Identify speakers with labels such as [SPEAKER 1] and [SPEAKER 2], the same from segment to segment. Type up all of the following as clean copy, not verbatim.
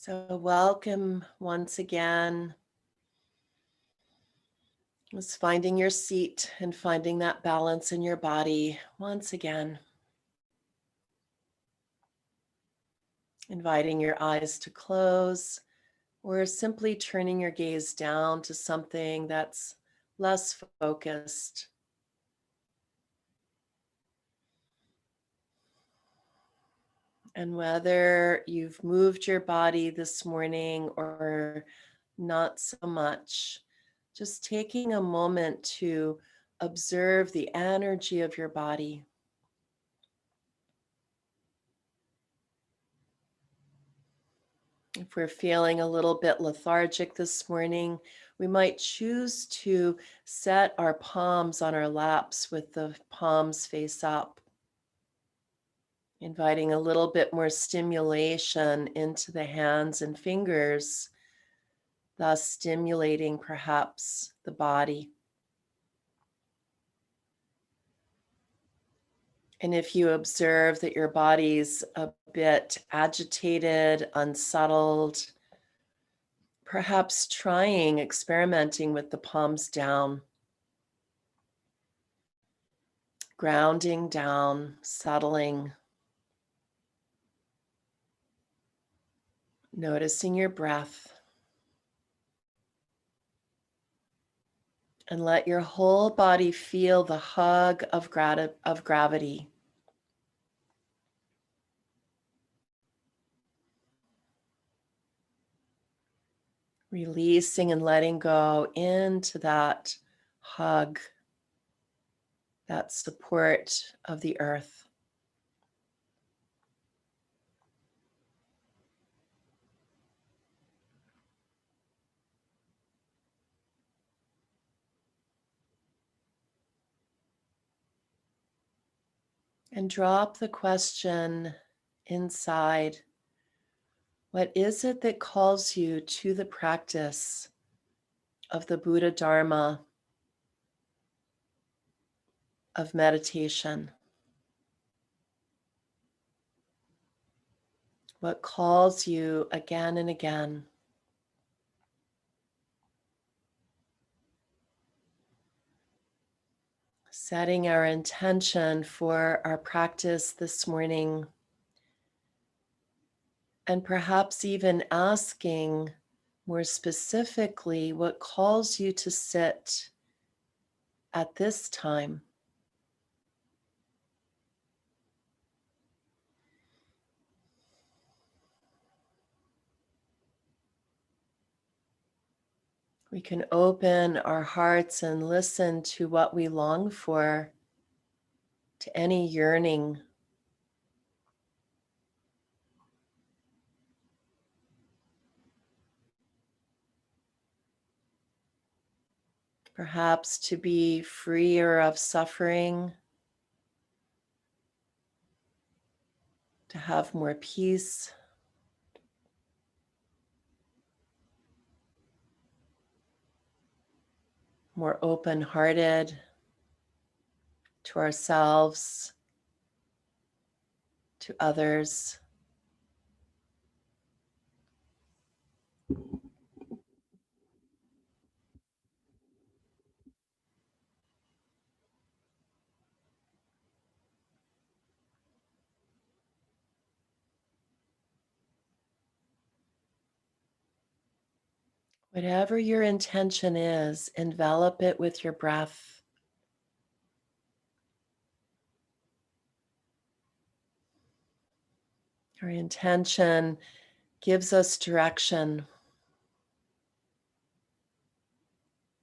[SPEAKER 1] So welcome once again. Just finding your seat and finding that balance in your body once again. Inviting your eyes to close or simply turning your gaze down to something that's less focused. And whether you've moved your body this morning or not so much, just taking a moment to observe the energy of your body. If we're feeling a little bit lethargic this morning, we might choose to set our palms on our laps with the palms face up, inviting a little bit more stimulation into the hands and fingers, thus stimulating perhaps the body. And if you observe that your body's a bit agitated, unsettled, perhaps experimenting with the palms down, grounding down, settling, noticing your breath, and let your whole body feel the hug of gravity. Releasing and letting go into that hug, that support of the earth. And drop the question inside. What is it that calls you to the practice of the Buddha Dharma, of meditation? What calls you again and again? Setting our intention for our practice this morning, and perhaps even asking more specifically what calls you to sit at this time. We can open our hearts and listen to what we long for, to any yearning. Perhaps to be freer of suffering, to have more peace, more open-hearted to ourselves, to others. Whatever your intention is, envelop it with your breath. Our intention gives us direction.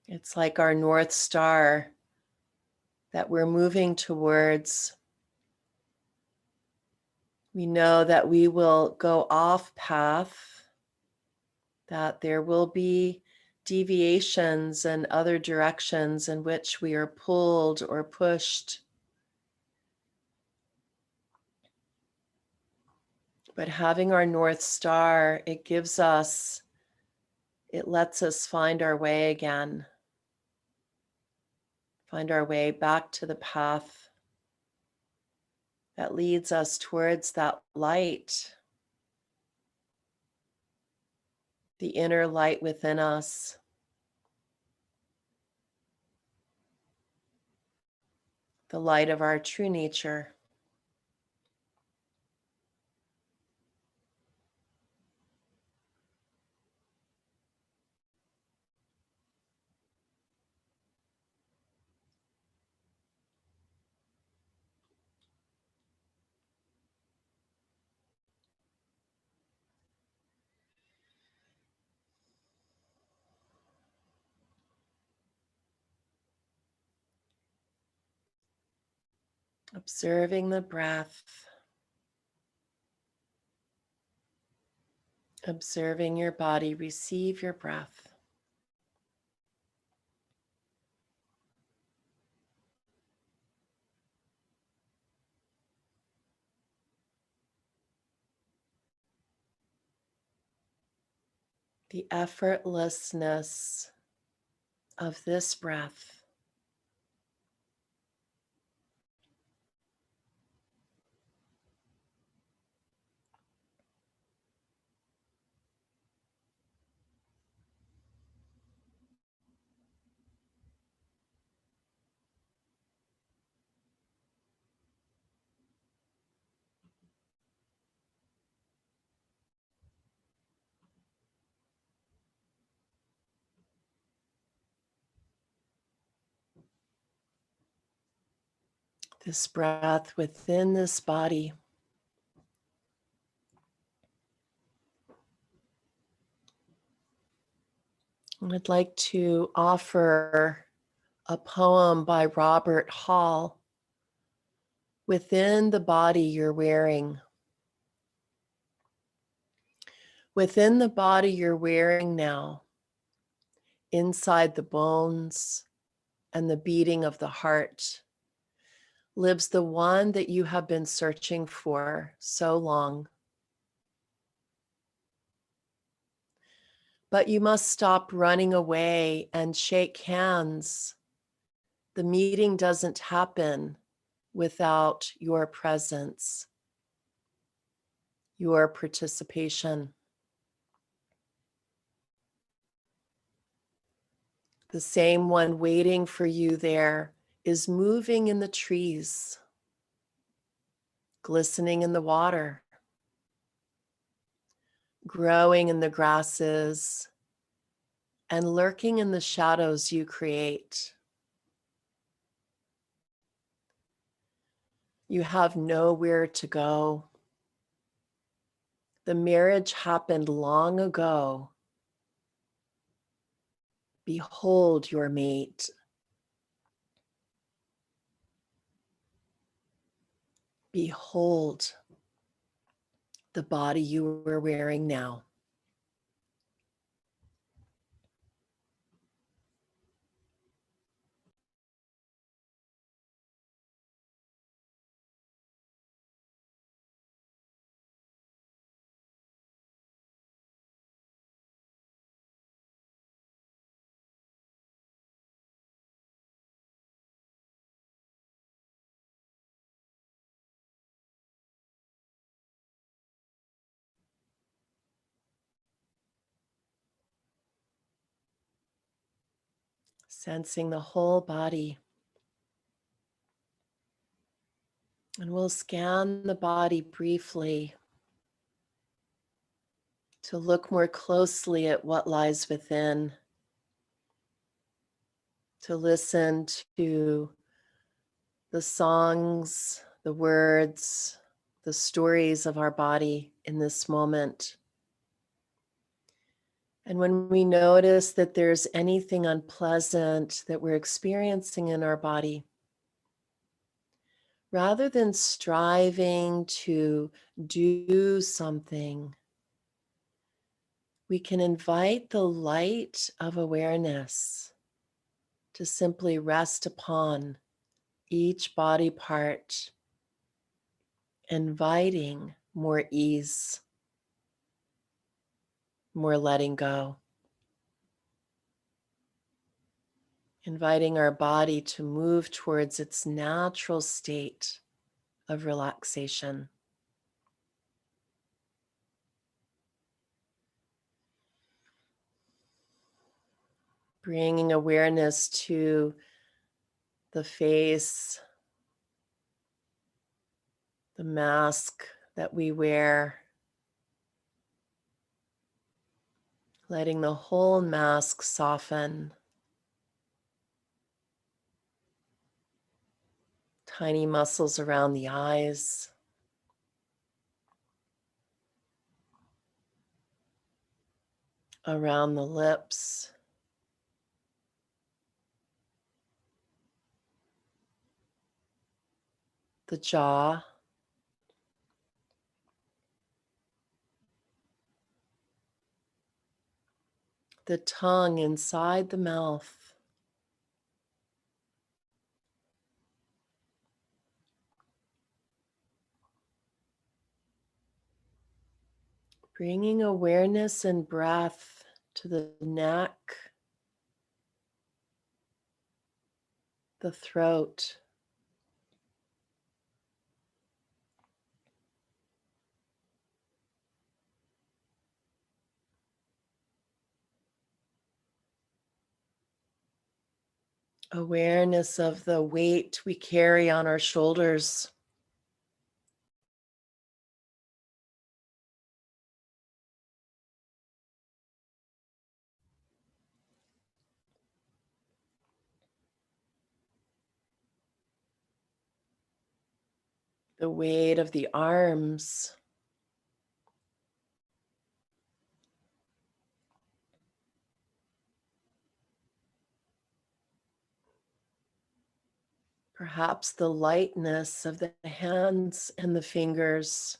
[SPEAKER 1] It's like our North Star that we're moving towards. We know that we will go off path, that there will be deviations and other directions in which we are pulled or pushed. But having our North Star, it lets us find our way again, find our way back to the path that leads us towards that light, the inner light within us, the light of our true nature. Observing the breath, observing your body receive your breath. The effortlessness of this breath. This breath within this body. I'd like to offer a poem by Robert Hall, Within the Body You're Wearing. Within the body you're wearing now, inside the bones and the beating of the heart, lives the one that you have been searching for so long. But you must stop running away and shake hands. The meeting doesn't happen without your presence, your participation. The same one waiting for you there is moving in the trees, glistening in the water, growing in the grasses, and lurking in the shadows you create. You have nowhere to go. The marriage happened long ago. Behold your mate. Behold the body you are wearing now. Sensing the whole body. And we'll scan the body briefly to look more closely at what lies within, to listen to the songs, the words, the stories of our body in this moment. And when we notice that there's anything unpleasant that we're experiencing in our body, rather than striving to do something, we can invite the light of awareness to simply rest upon each body part, inviting more ease, more letting go, inviting our body to move towards its natural state of relaxation. bringing awareness to the face, the mask that we wear, letting the whole mask soften. Tiny muscles around the eyes, around the lips, the jaw, the tongue inside the mouth. Bringing awareness and breath to the neck, the throat, awareness of the weight we carry on our shoulders. The weight of the arms, perhaps the lightness of the hands and the fingers.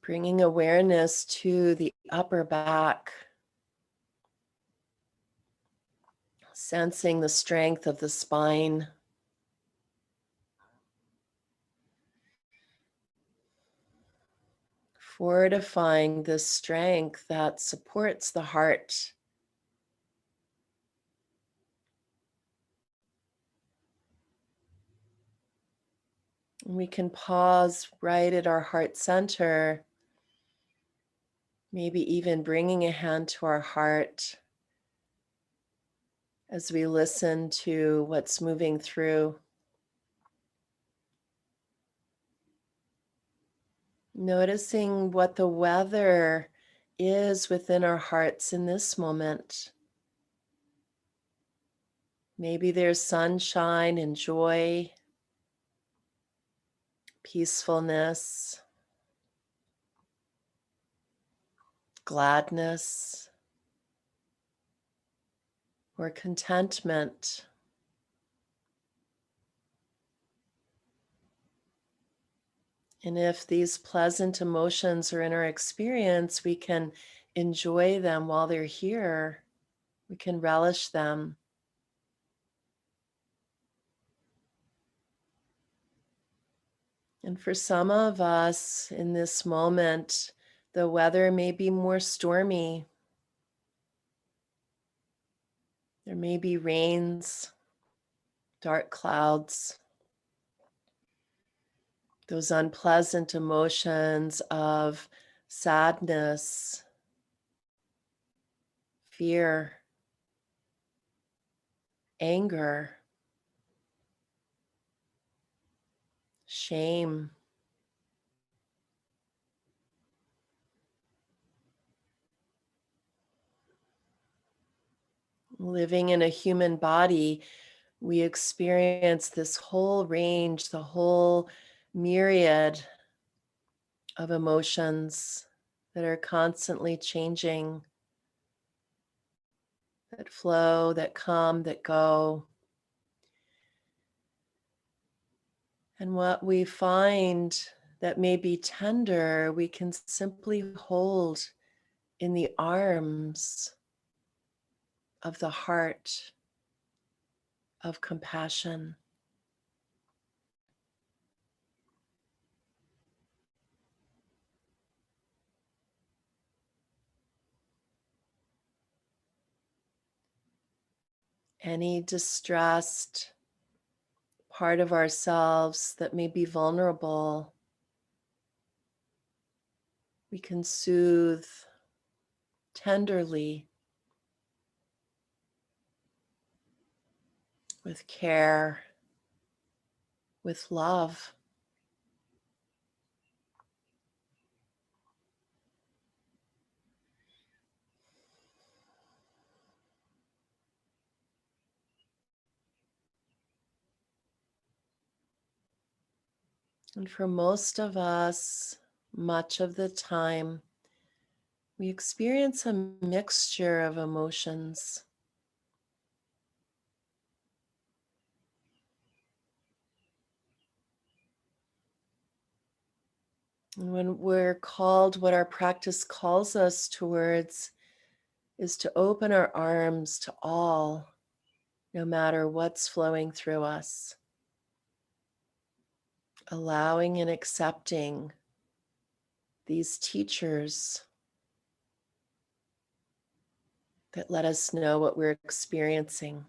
[SPEAKER 1] Bringing awareness to the upper back, sensing the strength of the spine. Fortifying the strength that supports the heart. We can pause right at our heart center, maybe even bringing a hand to our heart as we listen to what's moving through. Noticing what the weather is within our hearts in this moment. Maybe there's sunshine and joy, peacefulness, gladness, or contentment. And if these pleasant emotions are in our experience, we can enjoy them while they're here. We can relish them. And for some of us in this moment, the weather may be more stormy. There may be rains, dark clouds, those unpleasant emotions of sadness, fear, anger, shame. Living in a human body, we experience this whole range, the whole myriad of emotions that are constantly changing, that flow, that come, that go. And what we find that may be tender, we can simply hold in the arms of the heart of compassion. any distressed part of ourselves that may be vulnerable, we can soothe tenderly with care, with love. And for most of us, much of the time, we experience a mixture of emotions. And when we're called, what our practice calls us towards is to open our arms to all, no matter what's flowing through us, allowing and accepting these teachers that let us know what we're experiencing.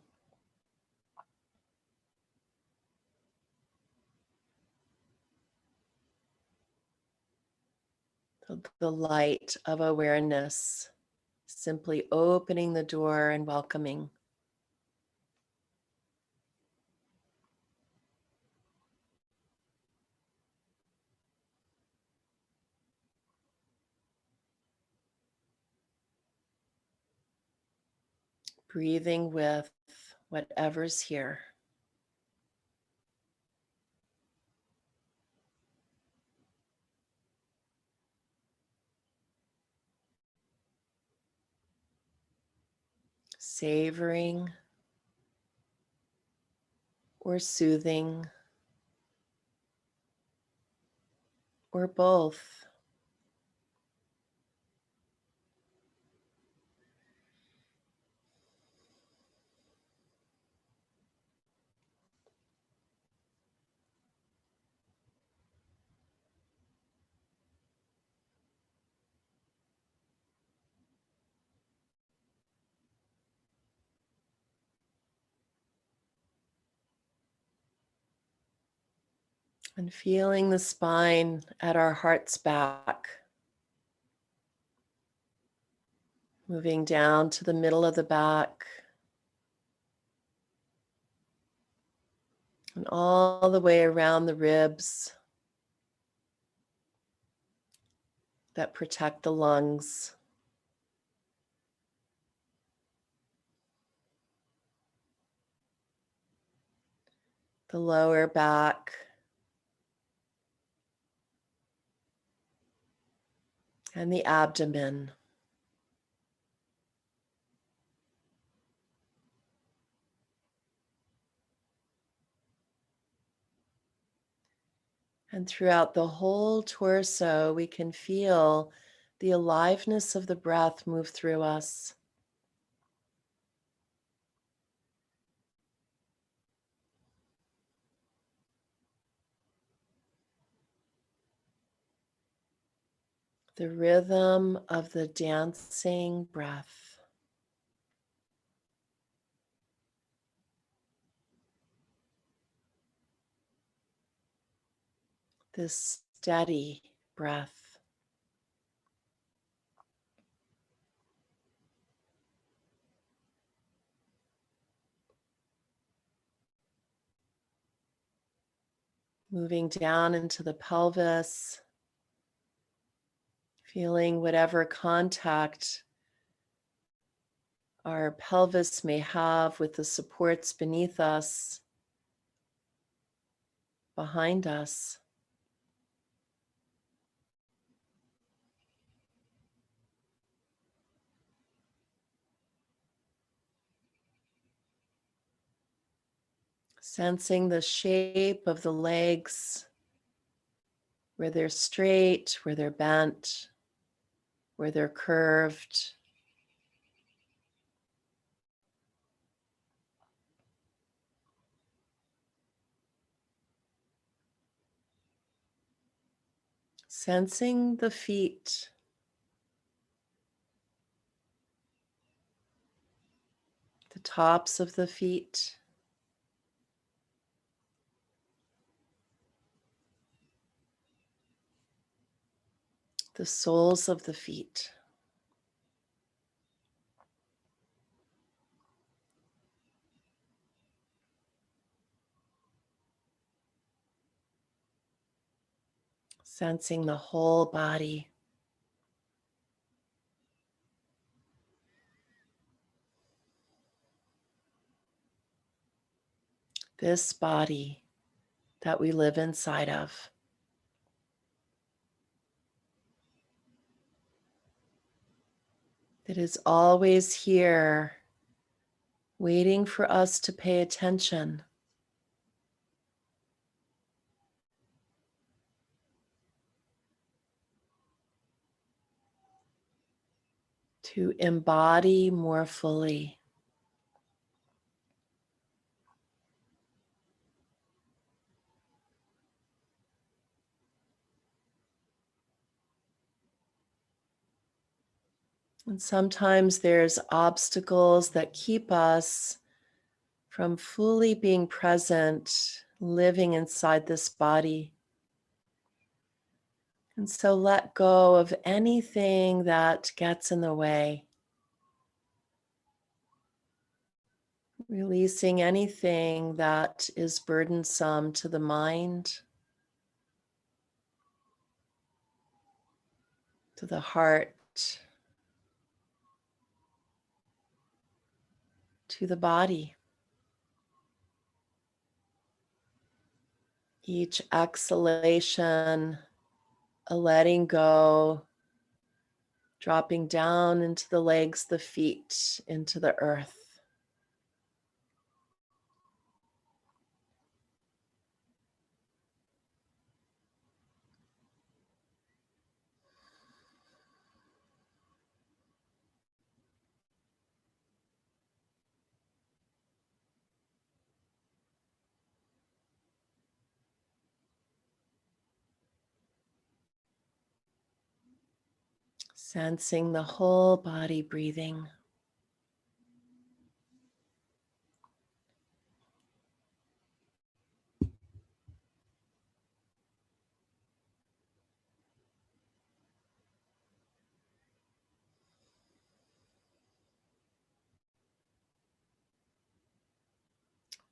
[SPEAKER 1] The light of awareness, simply opening the door and welcoming. Breathing with whatever's here. Savoring or soothing or both. And feeling the spine at our heart's back, moving down to the middle of the back and all the way around the ribs that protect the lungs. The lower back and the abdomen. And throughout the whole torso, we can feel the aliveness of the breath move through us. The rhythm of the dancing breath. This steady breath. Moving down into the pelvis, feeling whatever contact our pelvis may have with the supports beneath us, behind us. Sensing the shape of the legs, where they're straight, where they're bent, where they're curved. Sensing the feet, the tops of the feet, the soles of the feet. Sensing the whole body. This body that we live inside of. That is always here, waiting for us to pay attention. To embody more fully. And sometimes there's obstacles that keep us from fully being present, living inside this body. And so let go of anything that gets in the way, releasing anything that is burdensome to the mind, to the heart, to the body. Each exhalation, a letting go, dropping down into the legs, the feet, into the earth. Sensing the whole body breathing.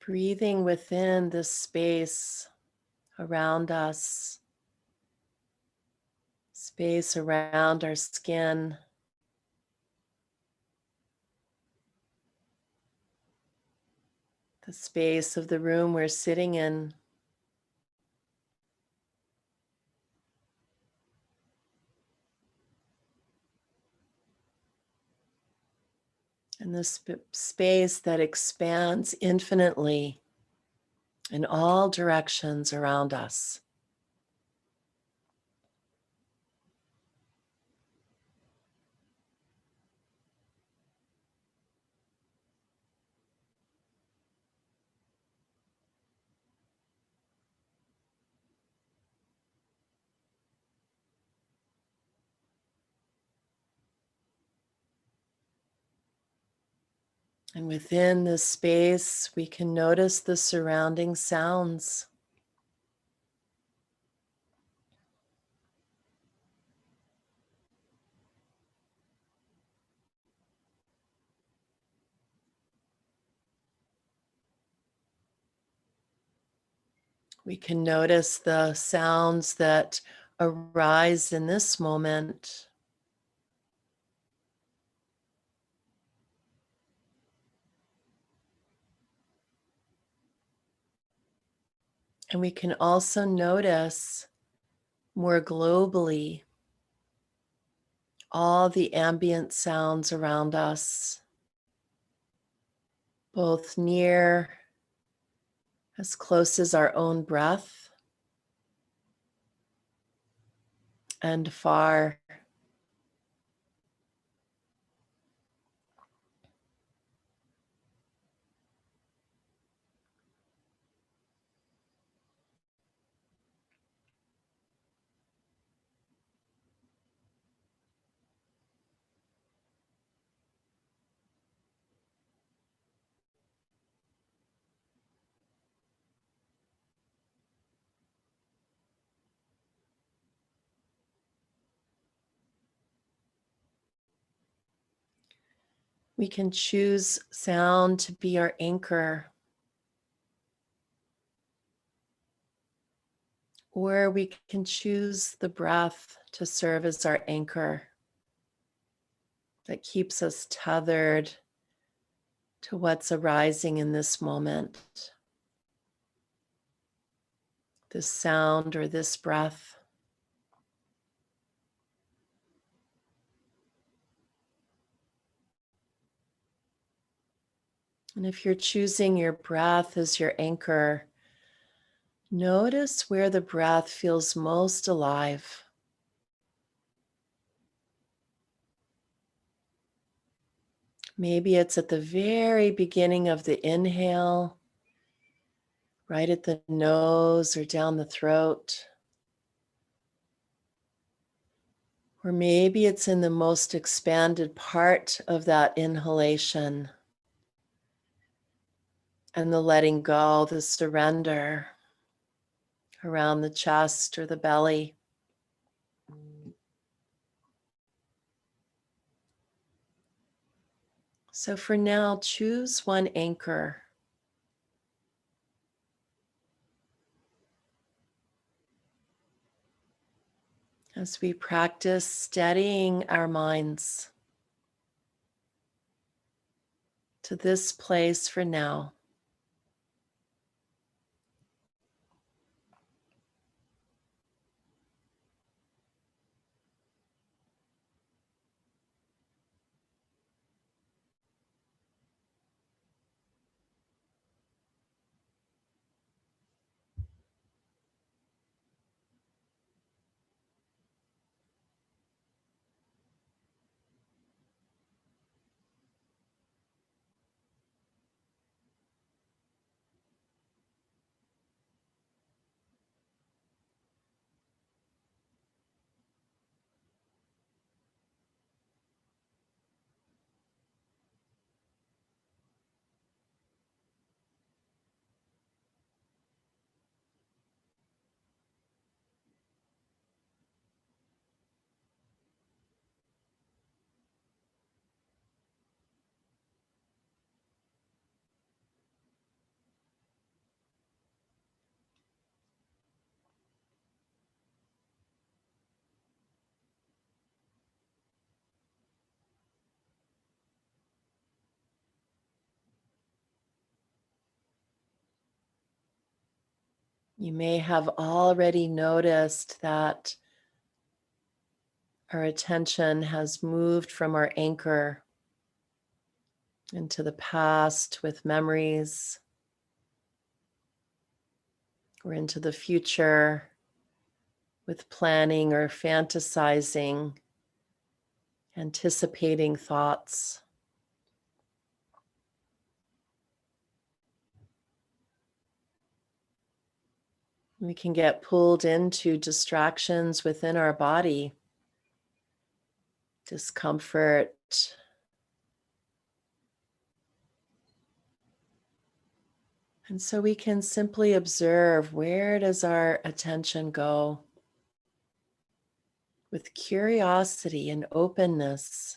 [SPEAKER 1] Breathing within this space around us, space around our skin, the space of the room we're sitting in. And the space that expands infinitely in all directions around us. And within this space, we can notice the surrounding sounds. We can notice the sounds that arise in this moment. And we can also notice more globally all the ambient sounds around us, both near, as close as our own breath, and far. We can choose sound to be our anchor, or we can choose the breath to serve as our anchor that keeps us tethered to what's arising in this moment, this sound or this breath. And if you're choosing your breath as your anchor, notice where the breath feels most alive. Maybe it's at the very beginning of the inhale, right at the nose or down the throat. Or maybe it's in the most expanded part of that inhalation and the letting go, the surrender around the chest or the belly. So for now, choose one anchor. As we practice steadying our minds to this place for now. You may have already noticed that our attention has moved from our anchor into the past with memories, or into the future with planning or fantasizing, anticipating thoughts. We can get pulled into distractions within our body, discomfort. And so we can simply observe, where does our attention go? With curiosity and openness.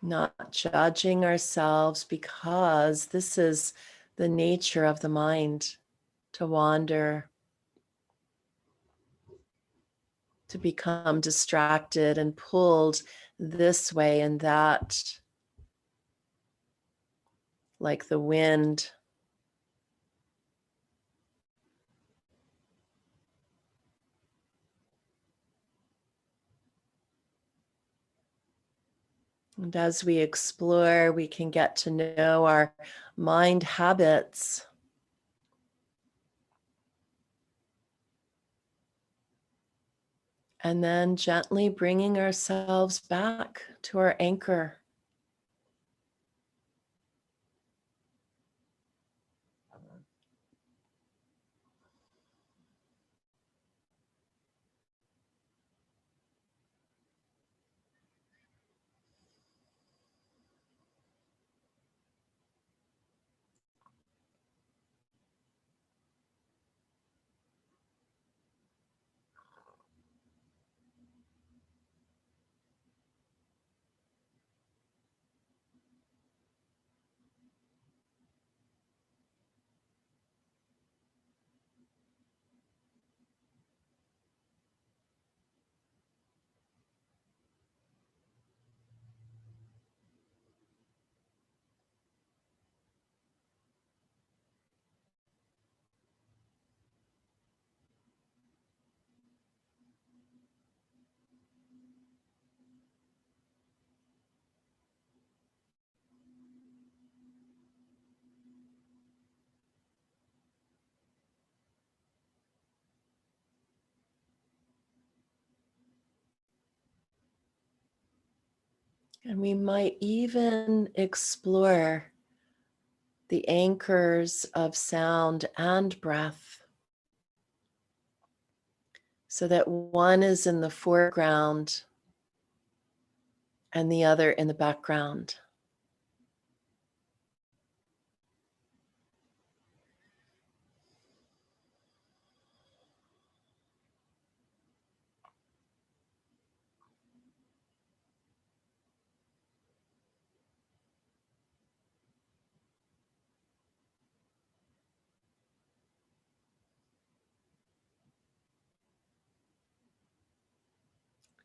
[SPEAKER 1] Not judging ourselves, because this is the nature of the mind, to wander, to become distracted and pulled this way and that, like the wind. And as we explore, we can get to know our mind habits. And then gently bringing ourselves back to our anchor. And we might even explore the anchors of sound and breath so that one is in the foreground and the other in the background.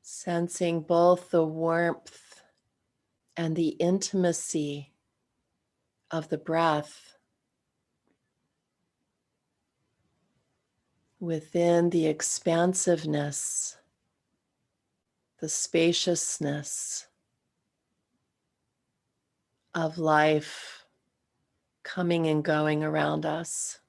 [SPEAKER 1] Sensing both the warmth and the intimacy of the breath within the expansiveness, the spaciousness of life coming and going around us.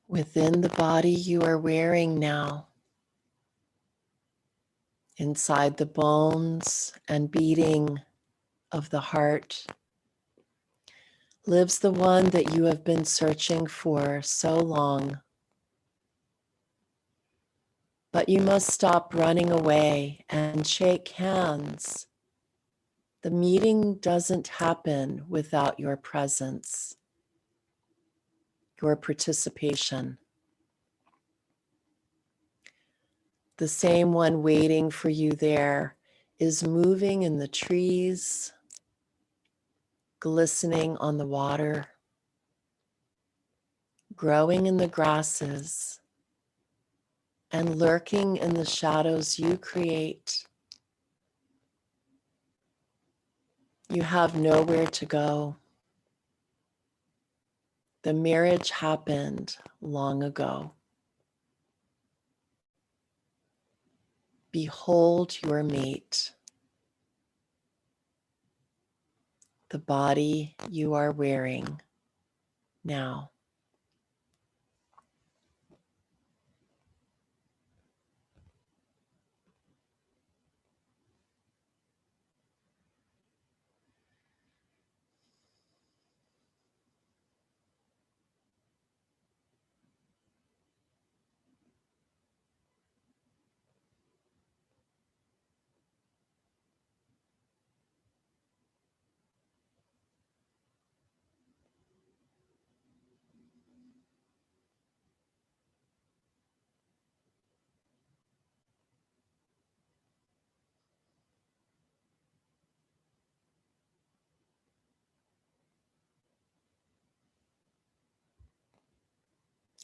[SPEAKER 1] Within the body you are wearing now, inside the bones and beating of the heart, lives the one that you have been searching for so long. But you must stop running away and shake hands. The meeting doesn't happen without your presence, your participation. The same one waiting for you there is moving in the trees, glistening on the water, growing in the grasses, and lurking in the shadows you create. You have nowhere to go. The marriage happened long ago. Behold your mate, the body you are wearing now.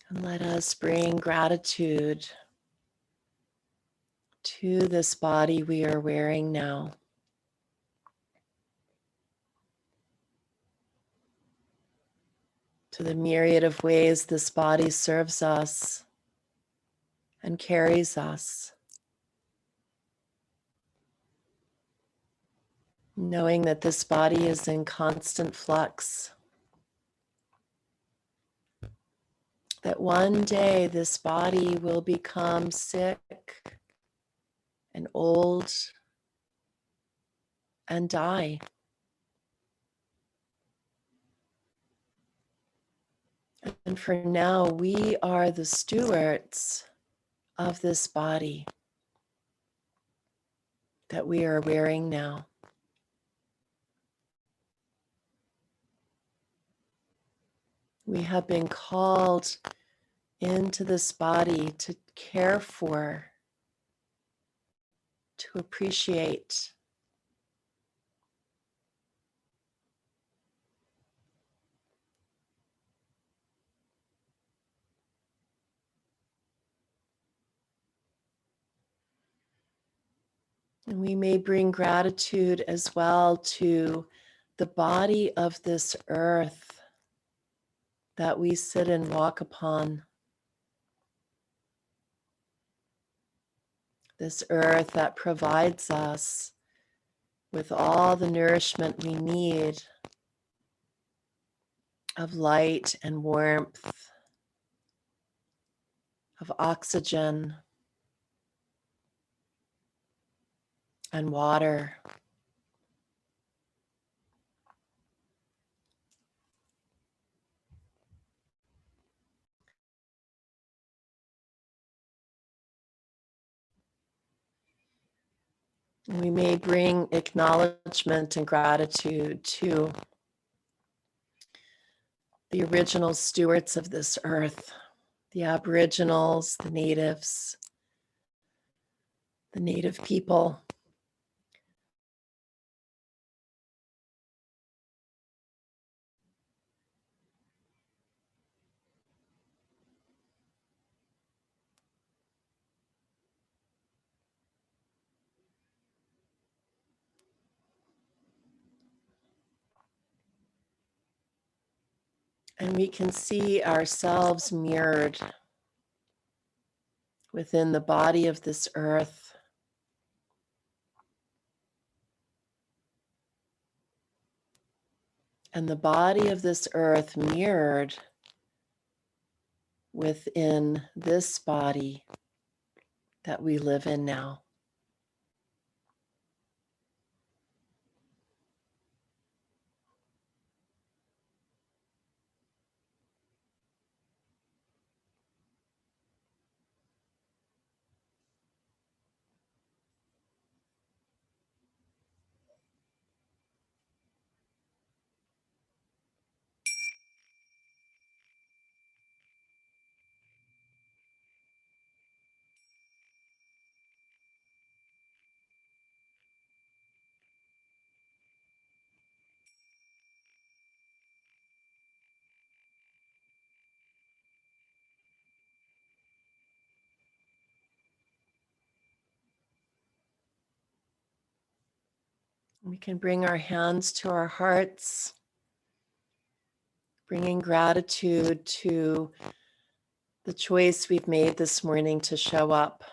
[SPEAKER 1] And let us bring gratitude to this body we are wearing now. To the myriad of ways this body serves us and carries us. Knowing that this body is in constant flux. That one day this body will become sick and old and die. And for now, we are the stewards of this body that we are wearing now. We have been called into this body to care for, to appreciate. And we may bring gratitude as well to the body of this earth that we sit and walk upon. This earth that provides us with all the nourishment we need of light and warmth, of oxygen and water. And we may bring acknowledgement and gratitude to the original stewards of this earth, the Aboriginals, the natives, the native people. And we can see ourselves mirrored within the body of this earth. And the body of this earth mirrored within this body that we live in now. We can bring our hands to our hearts, bringing gratitude to the choice we've made this morning to show up,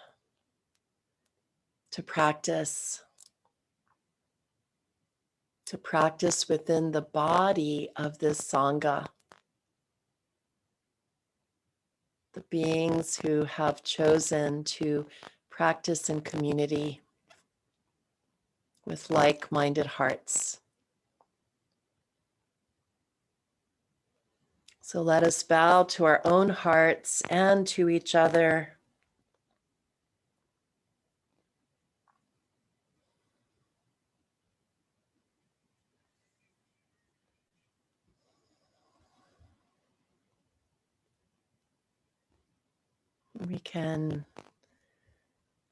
[SPEAKER 1] to practice within the body of this Sangha, the beings who have chosen to practice in community with like-minded hearts. So let us bow to our own hearts and to each other. We can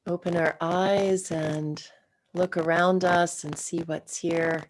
[SPEAKER 1] open our eyes and look around us and see what's here.